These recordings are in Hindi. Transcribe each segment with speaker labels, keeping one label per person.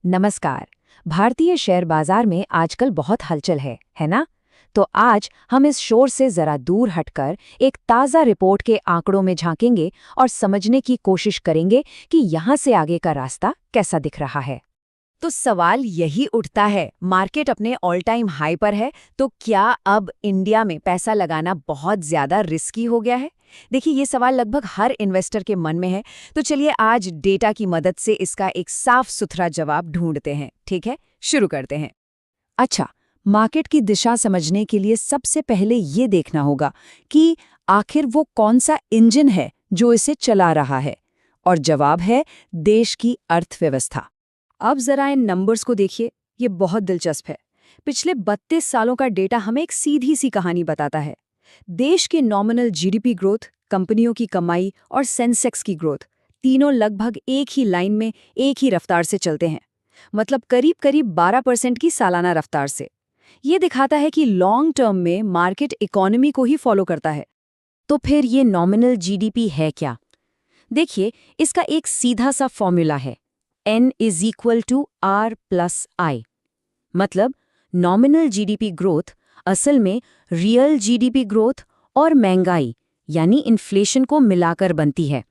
Speaker 1: नमस्कार। भारतीय शेयर बाजार में आजकल बहुत हलचल है ना? तो आज हम इस शोर से जरा दूर हटकर एक ताज़ा रिपोर्ट के आंकड़ों में झांकेंगे और समझने की कोशिश करेंगे कि यहाँ से आगे का रास्ता कैसा दिख रहा है।
Speaker 2: तो सवाल यही उठता है, मार्केट अपने ऑल टाइम हाई पर है, तो क्या अब इंडिया में पैसा लगाना बहुत ज्यादा रिस्की हो गया है? देखिए, ये सवाल लगभग हर इन्वेस्टर के मन में है। तो चलिए आज डेटा की मदद से इसका एक साफ सुथरा जवाब ढूंढते हैं। ठीक है, शुरू करते हैं।
Speaker 1: अच्छा, मार्केट की दिशा समझने के लिए सबसे पहले ये देखना होगा कि आखिर वो कौन सा इंजन है जो इसे चला रहा है। और जवाब है देश की अर्थव्यवस्था। अब जरा इन नंबर्स को देखिए, ये बहुत दिलचस्प है। पिछले 32 सालों का डेटा हमें एक सीधी सी कहानी बताता है। देश के नॉमिनल जीडीपी ग्रोथ, कंपनियों की कमाई और सेंसेक्स की ग्रोथ तीनों लगभग एक ही लाइन में, एक ही रफ्तार से चलते हैं। मतलब करीब-करीब 12% की सालाना रफ्तार से। ये दिखाता है कि लॉन्ग टर्म में मार्केट इकोनॉमी को ही फॉलो करता है।
Speaker 2: तो फिर ये नॉमिनल जीडीपी है क्या? देखिए, इसका एक सीधा सा फॉर्मूला है, N=R+I। मतलब नॉमिनल जीडीपी ग्रोथ असल में रियल जीडीपी ग्रोथ और महंगाई यानी इन्फ्लेशन को मिलाकर बनती है।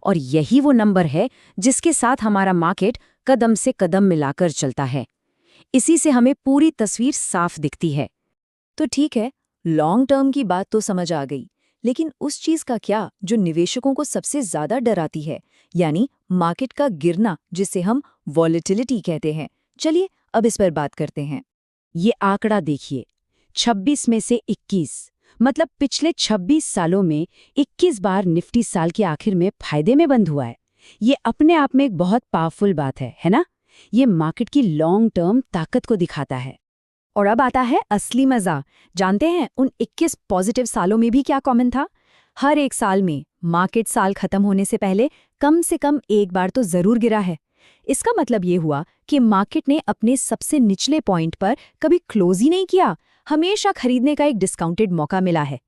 Speaker 2: और यही वो नंबर है जिसके साथ हमारा मार्केट कदम से कदम मिलाकर चलता है। इसी से हमें पूरी तस्वीर साफ दिखती है।
Speaker 1: तो ठीक है, लॉन्ग टर्म की बात तो समझ आ गई, लेकिन उस चीज का क्या जो निवेशकों को सबसे ज्यादा डराती है, यानी मार्केट का गिरना, जिसे हम वॉलेटिलिटी कहते हैं। चलिए अब इस पर बात करते हैं।
Speaker 2: ये आंकड़ा देखिए, 26 में से 21, मतलब पिछले 26 सालों में 21 बार निफ्टी साल के आखिर में फायदे में बंद हुआ है। ये अपने आप में एक बहुत पावरफुल बात है ना? ये मार्केट की लॉन्ग टर्म ताकत को दिखाता है।
Speaker 1: और अब आता है असली मजा। जानते हैं उन 21 पॉजिटिव सालों में भी क्या कॉमन था? हर एक साल में मार्केट साल खत्म होने से पहले कम से कम एक बार तो जरूर गिरा है। इसका मतलब ये हुआ कि मार्केट ने अपने सबसे निचले पॉइंट पर कभी क्लोज ही नहीं किया, हमेशा खरीदने का एक डिस्काउंटेड मौका मिला है।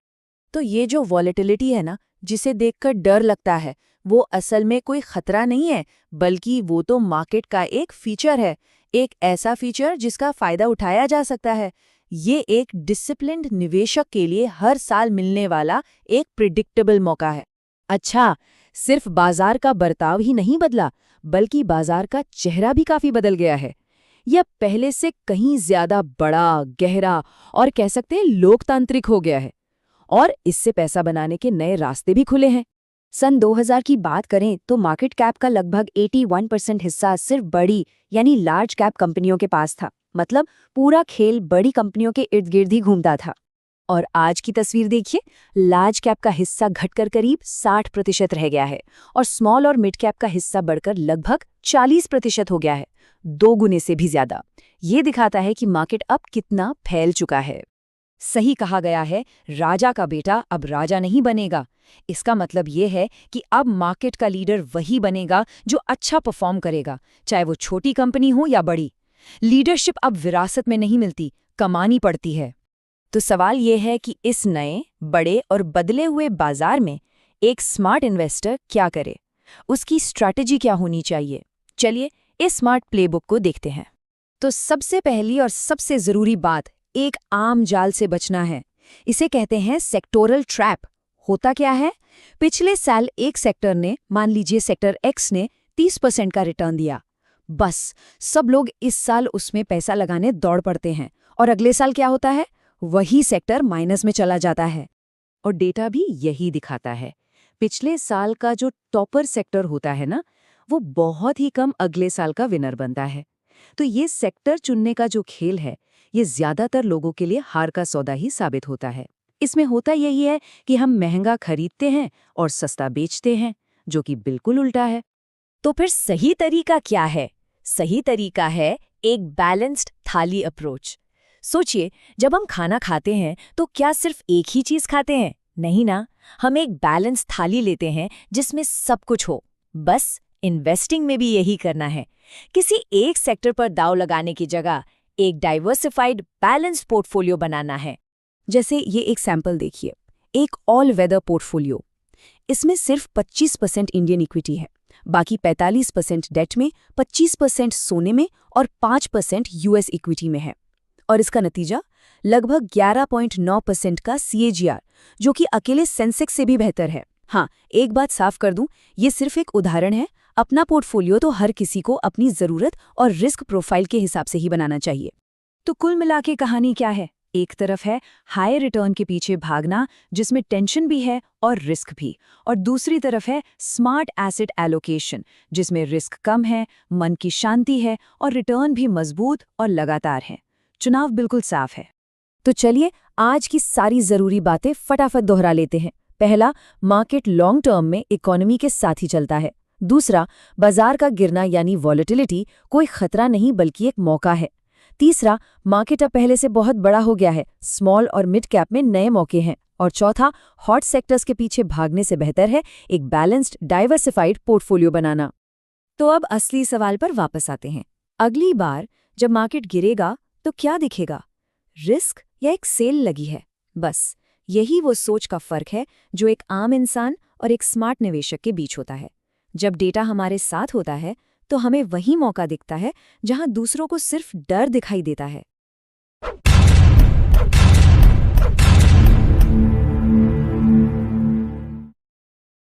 Speaker 2: तो ये जो वॉलेटिलिटी है ना, जिसे देखकर डर लगता है, वो असल में कोई खतरा नहीं है, बल्कि वो तो मार्केट का एक फीचर है। एक ऐसा फीचर जिसका फायदा उठाया जा सकता है। ये एक डिसिप्लिन्ड निवेशक के लिए हर साल मिलने वाला एक प्रिडिक्टेबल मौका है।
Speaker 1: अच्छा, सिर्फ बाजार का बर्ताव ही नहीं बदला, बल्कि बाजार का चेहरा भी काफी बदल गया है। यह पहले से कहीं ज्यादा बड़ा, गहरा और कह सकते हैं लोकतांत्रिक हो गया है। और इससे पैसा बनाने के नए रास्ते भी खुले हैं। सन 2000 की बात करें तो मार्केट कैप का लगभग 81% हिस्सा सिर्फ बड़ी यानी लार्ज कैप कंपनियों के पास था। मतलब पूरा खेल बड़ी कंपनियों के इर्द गिर्द ही घूमता था। और आज की तस्वीर देखिए, लार्ज कैप का हिस्सा घटकर करीब 60% रह गया है और स्मॉल और मिड कैप का हिस्सा बढ़कर लगभग 40% हो गया है, 2 गुने से भी ज्यादा। ये दिखाता है कि मार्केट अब कितना फैल चुका है। सही कहा गया है, राजा का बेटा अब राजा नहीं बनेगा। इसका मतलब ये है कि अब मार्केट का लीडर वही बनेगा जो अच्छा परफॉर्म करेगा, चाहे वो छोटी कंपनी हो या बड़ी। लीडरशिप अब विरासत में नहीं मिलती, कमानी पड़ती है।
Speaker 2: तो सवाल ये है कि इस नए, बड़े और बदले हुए बाजार में एक स्मार्ट इन्वेस्टर क्या करे? उसकी स्ट्रैटेजी क्या होनी चाहिए? चलिए इस स्मार्ट प्लेबुक को देखते हैं।
Speaker 1: तो सबसे पहली और सबसे जरूरी बात, एक आम जाल से बचना है। इसे कहते हैं सेक्टोरल ट्रैप। होता क्या है? पिछले साल एक सेक्टर ने, मान लीजिए सेक्टर एक्स ने 30% का रिटर्न दिया। बस सब लोग इस साल उसमें पैसा लगाने दौड़ पड़ते हैं और अगले साल क्या होता है? वही सेक्टर माइनस में चला जाता है। और डेटा भी यही दिखाता है। पिछले साल का जो टॉपर सेक्टर होता है ना, वो बहुत ही कम अगले साल का विनर बनता है। तो ये सेक्टर चुनने का जो खेल है, ये ज्यादातर लोगों के लिए हार का सौदा ही साबित होता है। इसमें होता यही है कि हम महंगा खरीदते हैं और सस्ता बेचते हैं, जो कि बिल्कुल उल्टा है।
Speaker 2: तो फिर सही तरीका क्या है? सही तरीका है एक बैलेंस्ड थाली अप्रोच। सोचिए, जब हम खाना खाते हैं तो क्या सिर्फ एक ही चीज खाते हैं? नहीं ना, हम एक बैलेंस थाली लेते हैं जिसमें सब कुछ हो। बस इन्वेस्टिंग में भी यही करना है। किसी एक सेक्टर पर दांव लगाने की जगह एक डाइवर्सिफाइड बैलेंस्ड पोर्टफोलियो बनाना है।
Speaker 1: जैसे ये एक सैंपल देखिए, एक ऑल वेदर पोर्टफोलियो। इसमें सिर्फ 25% इंडियन इक्विटी है, बाकी 45% डेट में, 25% सोने में और 5% यूएस इक्विटी में है। और इसका नतीजा लगभग 11.9% का CAGR, जो कि अकेले सेंसेक्स से भी बेहतर है। हाँ, एक बात साफ कर दूं, ये सिर्फ एक उदाहरण है। अपना पोर्टफोलियो तो हर किसी को अपनी ज़रूरत और रिस्क प्रोफाइल के हिसाब से ही बनाना चाहिए।
Speaker 2: तो कुल मिला के कहानी क्या है? एक तरफ है हाई रिटर्न के पीछे भागना, जिसमें टेंशन भी है और रिस्क भी, और दूसरी तरफ है स्मार्ट एसेट एलोकेशन, जिसमें रिस्क कम है, मन की शांति है और रिटर्न भी मजबूत और लगातार है। चुनाव बिल्कुल साफ है।
Speaker 1: तो चलिए आज की सारी ज़रूरी बातें फटाफट दोहरा लेते हैं। पहला, मार्केट लॉन्ग टर्म में इकोनॉमी के साथ ही चलता है। दूसरा, बाजार का गिरना यानी वॉलेटिलिटी कोई खतरा नहीं बल्कि एक मौका है। तीसरा, मार्केट अब पहले से बहुत बड़ा हो गया है, स्मॉल और मिड कैप में नए मौके हैं। और चौथा, हॉट सेक्टर्स के पीछे भागने से बेहतर है एक बैलेंस्ड डाइवर्सिफाइड पोर्टफोलियो बनाना। तो अब असली सवाल पर वापस आते हैं। अगली बार जब मार्केट गिरेगा तो क्या दिखेगा? रिस्क या एक सेल लगी है? बस यही वो सोच का फर्क है जो एक आम इंसान और एक स्मार्ट निवेशक के बीच होता है। जब डेटा हमारे साथ होता है तो हमें वही मौका दिखता है जहां दूसरों को सिर्फ डर दिखाई देता है।